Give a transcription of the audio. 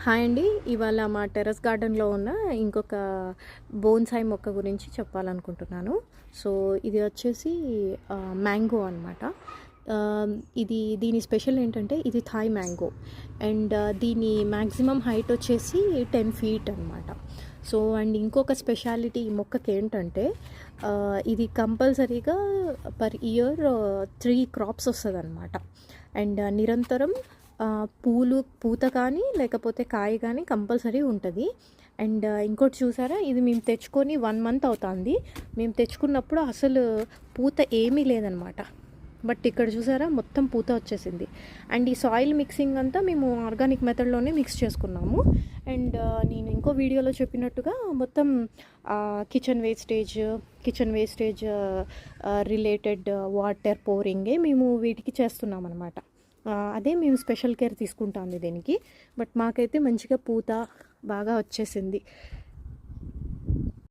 Hi అండి. ఇవాళ మా టెర్రస్ గార్డెన్‌లో ఉన్న ఇంకొక బోన్సాయి మొక్క గురించి చెప్పాలనుకుంటున్నాను. సో, ఇది వచ్చేసి మ్యాంగో అనమాట. ఆహ్, దీని స్పెషల్ ఏంటంటే ఇది థాయ్ మ్యాంగో. అండ్ దీని మ్యాక్సిమం హైట్ వచ్చేసి 10 ఫీట్ అనమాట. సో, అండ్ ఇంకొక స్పెషాలిటీ ఈ మొక్కకేంటంటే ఇది కంపల్సరీగా పర్ ఇయర్ 3 క్రాప్స్ వస్తదనమాట. అండ్ నిరంతరం పూత కానీ లేకపోతే కాయ కానీ కంపల్సరీ ఉంటుంది. అండ్ ఇంకోటి చూసారా, ఇది మేము తెచ్చుకొని 1 మంత్ అవుతుంది. మేము తెచ్చుకున్నప్పుడు అసలు పూత ఏమీ లేదనమాట. బట్ ఇక్కడ చూసారా మొత్తం పూత వచ్చేసింది. అండ్ ఈ సాయిల్ మిక్సింగ్ అంతా మేము ఆర్గానిక్ మెథడ్లోనే మిక్స్ చేసుకున్నాము. అండ్ నేను ఇంకో వీడియోలో చెప్పినట్టుగా మొత్తం కిచెన్ వేస్టేజ్ రిలేటెడ్ వాటర్ పోరింగే మేము వీటికి చేస్తున్నాం అనమాట. అదే మేము స్పెషల్ కేర్ తీసుకుంటాము దీనికి. బట్ మాకైతే మంచిగా పూత బాగా వచ్చేసింది.